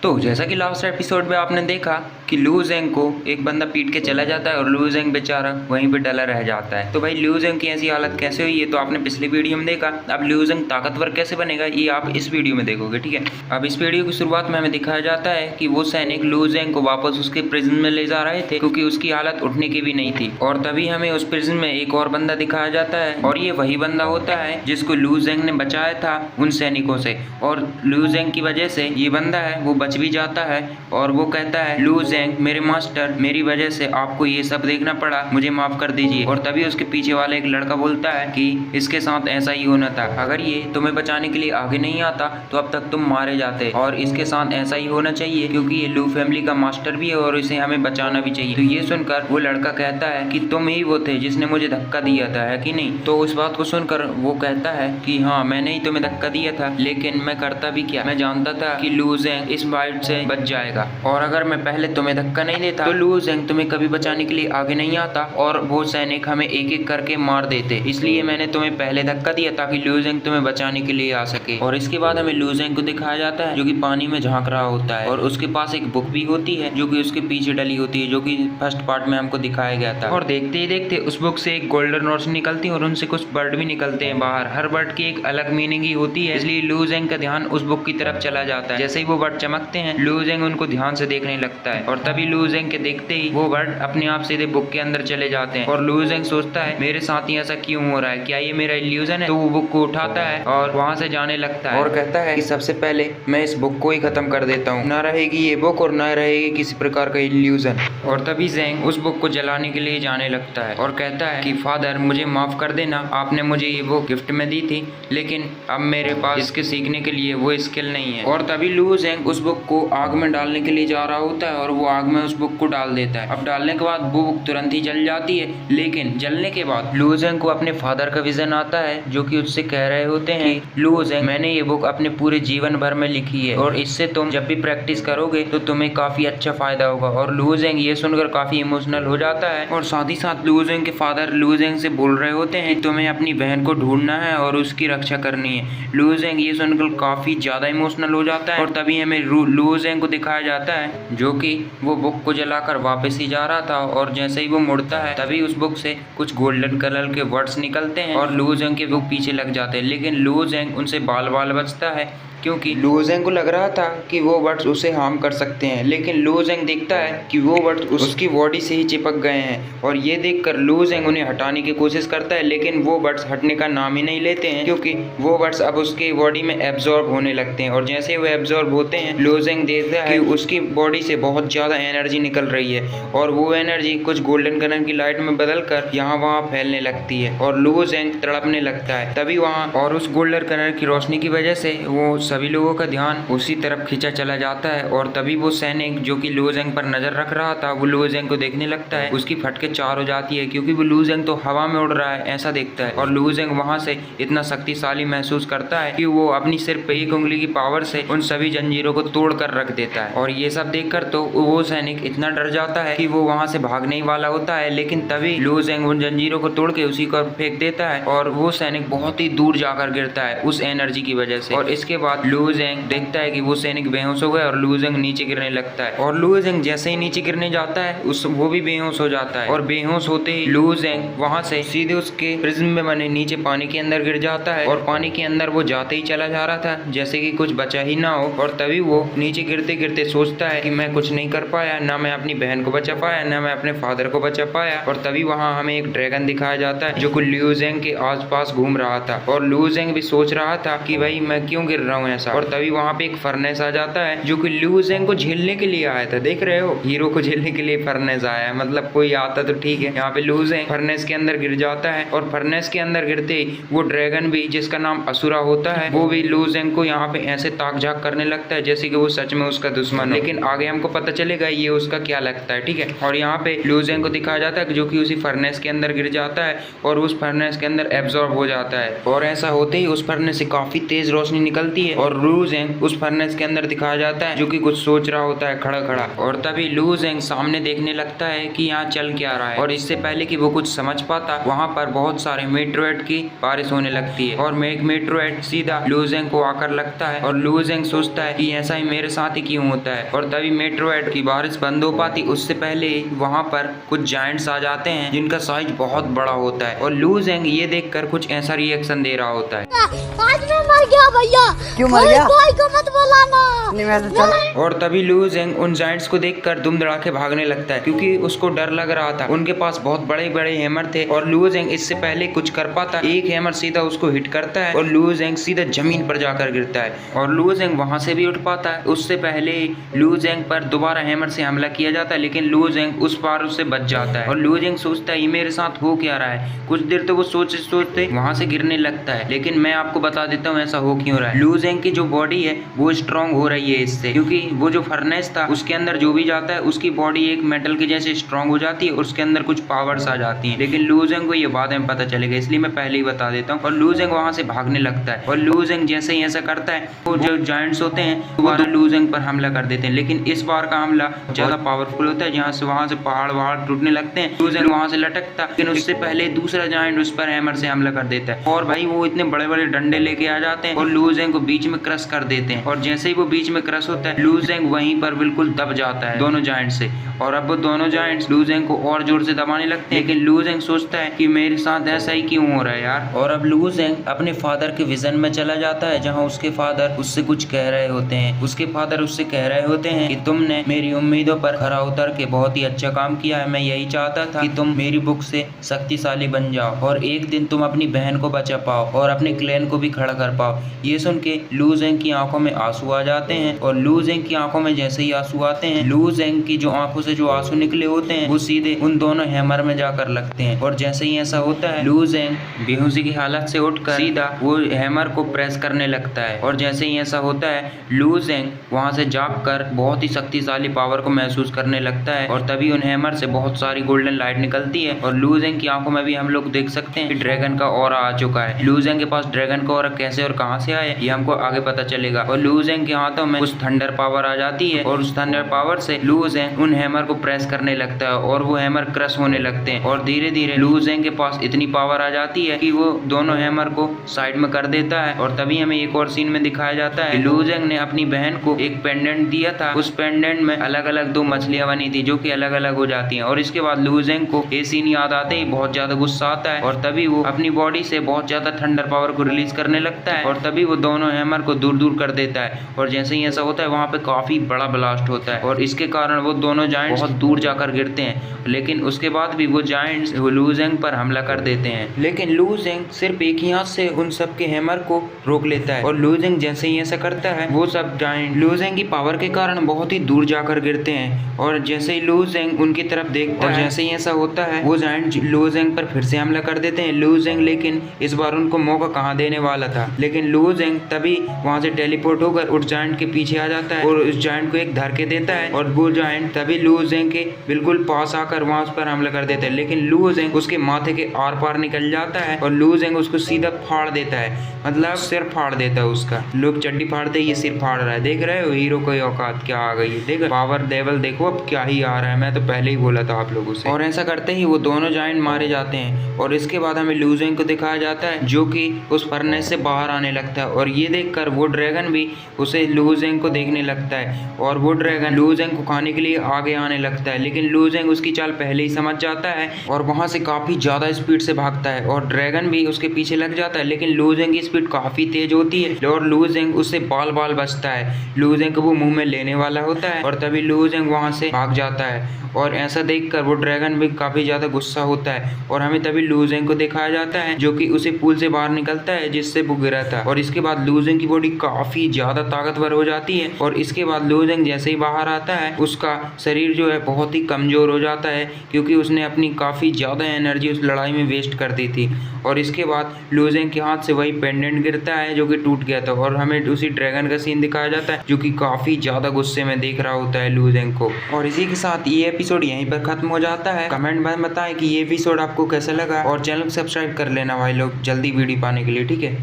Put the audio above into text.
तो जैसा कि लास्ट एपिसोड में आपने देखा कि लू ज़ेंग को एक बंदा पीट के चला जाता है और लू ज़ेंग बेचारा वहीं पे डला रह जाता है। तो भाई लू ज़ेंग की ऐसी हालत कैसे हुई है तो आपने पिछली वीडियो में देखा। अब लू ज़ेंग ताकतवर कैसे बनेगा ये आप इस वीडियो में देखोगे, ठीक है। अब इस वीडियो की शुरुआत में हमें दिखाया जाता है कि वो सैनिक लू ज़ेंग को वापस उसके प्रिजन में ले जा रहे थे क्योंकि उसकी हालत उठने की भी नहीं थी। और तभी हमें उस प्रिजन में एक और बंदा दिखाया जाता है और ये वही बंदा होता है जिसको लू ज़ेंग ने बचाया था उन सैनिकों से। और लू ज़ेंग की वजह से ये बंदा है वो बच भी जाता है और वो कहता है लू ज़ेंग मेरे मास्टर, मेरी वजह से आपको ये सब देखना पड़ा, मुझे माफ कर दीजिए। और तभी उसके पीछे वाला एक लड़का बोलता है कि इसके साथ ऐसा ही होना था, अगर ये तुम्हें बचाने के लिए आगे नहीं आता तो अब तक तुम मारे जाते और इसके साथ ऐसा ही होना चाहिए क्योंकि ये लू फैमिली का मास्टर भी है और इसे हमें बचाना भी चाहिए। तो ये सुनकर वो लड़का कहता है कि तुम ही वो थे जिसने मुझे धक्का दिया था, है कि नहीं। तो उस बात को सुनकर वो कहता है कि हाँ मैंने ही तुम्हें धक्का दिया था, लेकिन मैं करता भी क्या, मैं जानता था कि लू ज़ेंग इस फाइट से बच जाएगा और अगर मैं पहले तुम्हें धक्का नहीं देता तो लू ज़ेंग तुम्हें कभी बचाने के लिए आगे नहीं आता और वो सैनिक हमें एक एक करके मार देते। इसलिए मैंने तुम्हें पहले धक्का दिया ताकि लू ज़ेंग तुम्हें बचाने के लिए आ सके। और इसके बाद हमें लू ज़ेंग को दिखाया जाता है जो कि पानी में झांक रहा होता है और उसके पास एक बुक भी होती है जो कि उसके पीछे डली होती है, जो कि फर्स्ट पार्ट में हमको दिखाया गया था। और देखते ही देखते उस बुक से एक गोल्डन रोशनी निकलती है और उनसे कुछ बर्ड भी निकलते हैं बाहर। हर बर्ड की एक अलग मीनिंग ही होती है, इसलिए लू ज़ेंग का ध्यान उस बुक की तरफ चला जाता है। जैसे ही वो बर्ड चमकते हैं लू ज़ेंग उनको ध्यान से देखने लगता है और तभी लू ज़ेंग के देखते ही वो बर्ड अपने आप सीधे बुक के अंदर चले जाते हैं। और लू ज़ेंग सोचता है मेरे साथ ही ऐसा क्यों हो रहा है, क्या ये मेरा इल्यूजन है। तो वो बुक को उठाता है और वहाँ से जाने लगता है और कहता है कि सबसे पहले मैं इस बुक को ही खत्म कर देता हूँ, ना रहेगी ये बुक और ना रहेगी किसी प्रकार का इल्यूजन। और तभी ज़ेंग उस बुक को जलाने के लिए जाने लगता है और कहता है कि फादर मुझे माफ कर देना, आपने मुझे ये बुक गिफ्ट में दी थी लेकिन अब मेरे पास इसके सीखने के लिए वो स्किल नहीं है। और तभी लू ज़ेंग उस बुक को आग में डालने के लिए जा रहा होता है और वो आग में उस बुक को डाल देता है। अब डालने के बाद वो बुक तुरंत ही जल जाती है, लेकिन जलने के बाद लू ज़ेंग को अपने फादर का विजन आता है जो कि उससे कह रहे होते हैं कि लू ज़ेंग मैंने ये बुक अपने पूरे जीवन भर में लिखी है और इससे तुम जब भी प्रैक्टिस करोगे तो तुम्हें काफी अच्छा फायदा होगा। और लू ज़ेंग ये सुनकर काफी इमोशनल हो जाता है और साथ ही साथ लू ज़ेंग के फादर लू ज़ेंग से बोल रहे होते हैं कि तुम्हें अपनी बहन को ढूंढना है और उसकी रक्षा करनी है। लू ज़ेंग ये सुनकर काफी ज्यादा इमोशनल हो जाता है और तभी हमें लू ज़ेंग को दिखाया जाता है जो कि वो बुक को जलाकर वापस ही जा रहा था और जैसे ही वो मुड़ता है तभी उस बुक से कुछ गोल्डन कलर के वर्ड्स निकलते हैं और लू ज़ेंग के बुक पीछे लग जाते हैं। लेकिन लू ज़ेंग उनसे बाल बाल बचता है क्योंकि लू ज़ेंग को लग रहा था कि वो वर्ड्स उसे हार्म कर सकते हैं, लेकिन लू ज़ेंग देखता है कि वो वर्ड्स उसकी बॉडी से ही चिपक गए हैं और ये देखकर लू ज़ेंग उन्हें हटाने की कोशिश करता है, लेकिन वो वर्ड्स हटने का नाम ही नहीं लेते हैं क्योंकि वो वर्ड्स अब उसके बॉडी में एब्जॉर्ब होने लगते हैं। और जैसे वो एब्जॉर्ब होते हैं लू ज़ेंग देखता है कि उसकी बॉडी से बहुत ज़्यादा एनर्जी निकल रही है और वो एनर्जी कुछ गोल्डन कलर की लाइट में बदल कर यहाँ वहाँ फैलने लगती है और लू ज़ेंग तड़पने लगता है। तभी वहाँ और उस गोल्डन कलर की रोशनी की वजह से वो सभी लोगों का ध्यान उसी तरफ खींचा चला जाता है और तभी वो सैनिक जो कि लू ज़ेंग पर नजर रख रहा था वो लू ज़ेंग को देखने लगता है। उसकी फटके चार हो जाती है क्योंकि वो लू ज़ेंग तो हवा में उड़ रहा है ऐसा देखता है और लू ज़ेंग वहां से इतना शक्तिशाली महसूस करता है कि वो अपनी सिर्फ एक उंगली की पावर से उन सभी जंजीरों को तोड़ कर रख देता है। और ये सब देखकर तो वो सैनिक इतना डर जाता है कि वो वहां से भागने वाला होता है, लेकिन तभी लू ज़ेंग उन जंजीरों को तोड़ के उसी को फेंक देता है और वो सैनिक बहुत ही दूर जाकर गिरता है उस एनर्जी की वजह से। और इसके बाद लू ज़ेंग देखता है कि वो सैनिक बेहोश हो गए और लू ज़ेंग नीचे गिरने लगता है और लू ज़ेंग जैसे ही नीचे गिरने जाता है वो भी बेहोश हो जाता है और बेहोश होते ही लू ज़ेंग वहां से सीधे उसके प्रिज्म में बने नीचे पानी के अंदर गिर जाता है और पानी के अंदर वो जाते ही चला जा रहा था जैसे कि कुछ बचा ही ना हो। और तभी वो नीचे गिरते गिरते सोचता है कि मैं कुछ नहीं कर पाया, ना मैं अपनी बहन को बचा पाया, ना मैं अपने फादर को बचा पाया। और तभी वहाँ हमें एक ड्रैगन दिखाया जाता है जो कि लू ज़ेंग के आसपास घूम रहा था और लू ज़ेंग भी सोच रहा था कि भाई मैं क्यों गिर रहा हूँ ऐसा। और तभी वहाँ पे एक फर्नेस आ जाता है जो कि लू ज़ेंग को झेलने के लिए आया था। देख रहे हो, हीरो को झेलने के लिए फर्नेस आया है, मतलब कोई आता तो ठीक है। यहाँ पे लू ज़ेंग फर्नेस के अंदर गिर जाता है और फर्नेस के अंदर गिरते ही वो ड्रैगन भी जिसका नाम असुरा होता है वो भी लू ज़ेंग को यहाँ पे ऐसे ताक झाक करने लगता है जैसे कि वो सच में उसका दुश्मन है। लेकिन आगे हमको पता चलेगा ये उसका क्या लगता है, ठीक है। और यहाँ पे लू ज़ेंग को दिखाया जाता है जो कि उसी फर्नेस के अंदर गिर जाता है और उस फर्नेस के अंदर एब्जॉर्ब हो जाता है और ऐसा होते ही उस फर्नेस से काफी तेज रोशनी निकलती है है और लू ज़ेंग उस फर्नेस के अंदर दिखाया जाता है जो कि कुछ सोच रहा होता है खड़ा खड़ा। और तभी लू ज़ेंग सामने देखने लगता है कि यहाँ चल क्या रहा है, और इससे पहले कि वो कुछ समझ पाता वहाँ पर बहुत सारे मेट्रोइड की बारिश होने लगती है और एक मेट्रोइड सीधा लू ज़ेंग को आकर लगता है और लू ज़ेंग सोचता है कि ऐसा ही मेरे साथ ही क्यों होता है। और तभी मेट्रोइड की बारिश बंद हो पाती उससे पहले वहाँ पर कुछ जायंट्स आ जाते हैं जिनका साइज बहुत बड़ा होता है और लू ज़ेंग ये देखकर कुछ ऐसा रिएक्शन दे रहा होता है। आज मैं मर गया भैया। क्यों मर गया? कोई को मत बुलाना। और तभी लू ज़ेंग उन जायंट्स को देखकर दुम दड़ाके भागने लगता है क्योंकि उसको डर लग रहा था। उनके पास बहुत बड़े बड़े हैमर थे और लू ज़ेंग इससे पहले कुछ कर पाता एक हैमर सीधा उसको हिट करता है और लू ज़ेंग सीधा जमीन पर जाकर गिरता है और लू ज़ेंग वहां से भी उठ पाता है। उससे पहले लू ज़ेंग पर दोबारा हैमर से हमला किया जाता है लेकिन लू ज़ेंग उस पार उससे बच जाता है और लू ज़ेंग सोचता है ये मेरे साथ हो क्या रहा है। कुछ देर तो वो सोचते सोचते वहां से गिरने लगता है, लेकिन मैं आपको बता देता हूँ ऐसा हो क्यों रहा है। लू ज़ेंग की जो बॉडी है वो स्ट्रांग हो रही है इससे, क्योंकि वो जो फर्नेस था उसके अंदर जो भी जाता है उसकी बॉडी एक मेटल के जैसे स्ट्रांग हो जाती है, उसके अंदर कुछ पावर्स आ जाती हैं। लेकिन लू ज़ेंग को ये बाद में पता चलेगा, इसलिए मैं पहले ही बता देता हूँ। और लू ज़ेंग वहां से भागने लगता है और लू ज़ेंग जैसे ही ऐसा करता है वो जो जायंट्स होते हैं वो लू ज़ेंग पर हमला कर देते हैं, लेकिन इस बार का हमला ज्यादा पावरफुल होता है। जहाँ से वहां से पहाड़ वहाड़ टूटने लगते हैं, लू ज़ेंग वहां से लटकता, लेकिन उससे पहले दूसरा जायंट उस पर हैमर से हमला कर देता है और भाई वो इतने बड़े बड़े डंडे लेके आ जाते हैं और लू ज़ेंग को बीच में क्रश कर देते हैं। और जैसे ही वो बीच में क्रश होता है लू ज़ेंग वहीं पर बिल्कुल दब जाता है दोनों जायंट से, और अब वो दोनों जायंट्स लू ज़ेंग को और जोर से दबाने लगते हैं। लेकिन लू ज़ेंग सोचता है कि मेरे साथ ऐसा ही क्यों हो रहा है यार। और अब लू ज़ेंग अपने फादर के विजन में चला जाता है जहाँ उसके फादर उससे कुछ कह रहे होते हैं। उसके फादर उससे कह रहे होते हैं कि तुमने मेरी उम्मीदों पर खरा उतर के बहुत ही अच्छा काम किया है। मैं यही चाहता था कि तुम मेरी बुक से शक्तिशाली बन जाओ और एक दिन तुम अपनी बहन को बचा पाओ और अपने क्लैन को भी खड़ा कर पाओ। ये सुन के लू ज़ेंग की आंखों में आंसू आ जाते हैं और लू ज़ेंग की आंखों में जैसे ही आंसू आते हैं लू ज़ेंग की जो आंखों से जो आंसू निकले होते हैं वो सीधे उन दोनों हैमर में जाकर लगते हैं। और जैसे ही ऐसा होता है लू ज़ेंग बेहोशी की हालत से उठकर सीधा वो हैमर को प्रेस करने लगता है और जैसे ही ऐसा होता है लू ज़ेंग वहां से जागकर बहुत ही शक्तिशाली पावर को महसूस करने लगता है और तभी उन हैमर से बहुत सारी गोल्डन लाइट निकलती है और लू ज़ेंग की आंखों में भी हम लोग देख सकते हैं कि ड्रैगन का ऑरा आ चुका है। लू ज़ेंग के पास ड्रैगन का ऑरा कैसे और कहां से आया ये हमको आगे पता चलेगा। और लू ज़ेंग के हाथों में उस थंडर पावर आ जाती है और उस थंडर पावर से लू ज़ेंग उन हैमर को प्रेस करने लगता है और वो हैमर क्रश होने लगते हैं और धीरे धीरे लू ज़ेंग के पास इतनी पावर आ जाती है कि वो दोनों हैमर को साइड में कर देता है। और तभी हमें एक और सीन में दिखाया जाता है कि लू ज़ेंग ने अपनी बहन को एक पेंडेंट दिया था, उस पेंडेंट में अलग अलग दो मछलियां बनी थी जो कि अलग अलग हो जाती हैं। और इसके बाद लू ज़ेंग को ये सीन याद आते ही बहुत ज्यादा गुस्सा आता है और तभी वो अपनी बॉडी से बहुत ज्यादा थंडर पावर को रिलीज करने लगता है और तभी वो दोनों हैमर को दूर दूर कर देता है। और जैसे ही ऐसा होता है वहाँ पे काफी बड़ा ब्लास्ट होता है और इसके कारण वो दोनों जायंट्स बहुत दूर जाकर गिरते हैं, लेकिन उसके बाद भी वो जायंट्स लू ज़ेंग पर हमला कर देते हैं। लेकिन लू ज़ेंग सिर्फ एक ही हाथ से उन सब के हैमर को रोक लेता है और लू ज़ेंग जैसे ही ऐसा करता है वो सब जायंट लू ज़ेंग की पावर के कारण बहुत ही दूर जाकर गिरते हैं। और जैसे ही लू ज़ेंग उनकी तरफ देखता है जैसे ही ऐसा होता है वो जायंट लू ज़ेंग पर फिर से हमला कर देते हैं। लू ज़ेंग लेकिन इस बार उनको मौका कहाँ देने वाला था, लेकिन लू ज़ेंग तभी वहां से टेलीपोर्ट होकर उस जायंट के पीछे आ जाता है और उस जायंट को एक धक्के देता है और वो जायंट तभी लू ज़ेंग के बिल्कुल पास आकर वहां उस पर हमला कर देता है। लेकिन लू ज़ेंग उसके माथे के आर पार निकल जाता है और लू ज़ेंग उसको सीधा फाड़ देता है, मतलब सिर फाड़ देता है उसका। लोग चड्डी फाड़ते ये सिर फाड़ रहा है, देख रहे हो हीरो को औकात क्या आ गई है, देख पावर लेवल देखो अब क्या ही आ रहा है, मैं तो पहले ही बोला था आप लोगों से। और ऐसा करते ही वो दोनों जायंट मारे जाते हैं और इसके बाद हमें लू ज़ेंग को दिखाया जाता है जो कि उस फर्नेस से बाहर आने लगता है और ये देखकर वो ड्रैगन भी उसे लू ज़ेंग को देखने लगता है और वो ड्रैगन लू ज़ेंग को खाने के लिए आगे आने लगता है। लेकिन लू ज़ेंग उसकी चाल पहले ही समझ जाता है और वहां से काफी ज्यादा स्पीड से भागता है और ड्रैगन भी उसके पीछे लग जाता है। लेकिन लू ज़ेंग की स्पीड काफी तेज होती है और लू ज़ेंग उससे बाल बाल बचता है। लू ज़ेंग को वो मुंह में लेने वाला होता है और तभी लू ज़ेंग वहां से भाग जाता है और ऐसा देखकर वो ड्रैगन भी काफी ज्यादा गुस्सा होता है और हमें तभी लू ज़ेंग को दिखाया जाता है जो कि उसे पुल से बाहर निकलता है जिससे वो गिरा था। और इसके बाद लू ज़ेंग की बॉडी काफी ज्यादा ताकतवर हो जाती है और इसके बाद लू ज़ेंग जैसे ही बाहर आता है उसका शरीर जो है बहुत ही कमजोर हो जाता है क्योंकि उसने अपनी काफी ज्यादा एनर्जी उस लड़ाई में वेस्ट कर दी थी। और इसके बाद लू ज़ेंग के हाथ से वही पेंडेंट गिरता है जो कि टूट गया था और हमें उसी ड्रैगन का सीन दिखाया जाता है जो कि काफी ज्यादा गुस्से में देख रहा होता है लू ज़ेंग को। और इसी के साथ ये एपिसोड यहीं पर खत्म हो जाता है। कमेंट में बताएं कि ये एपिसोड आपको कैसा लगा और चैनल को सब्सक्राइब कर लेना भाई लोग जल्दी वीडियो पाने के लिए, ठीक है।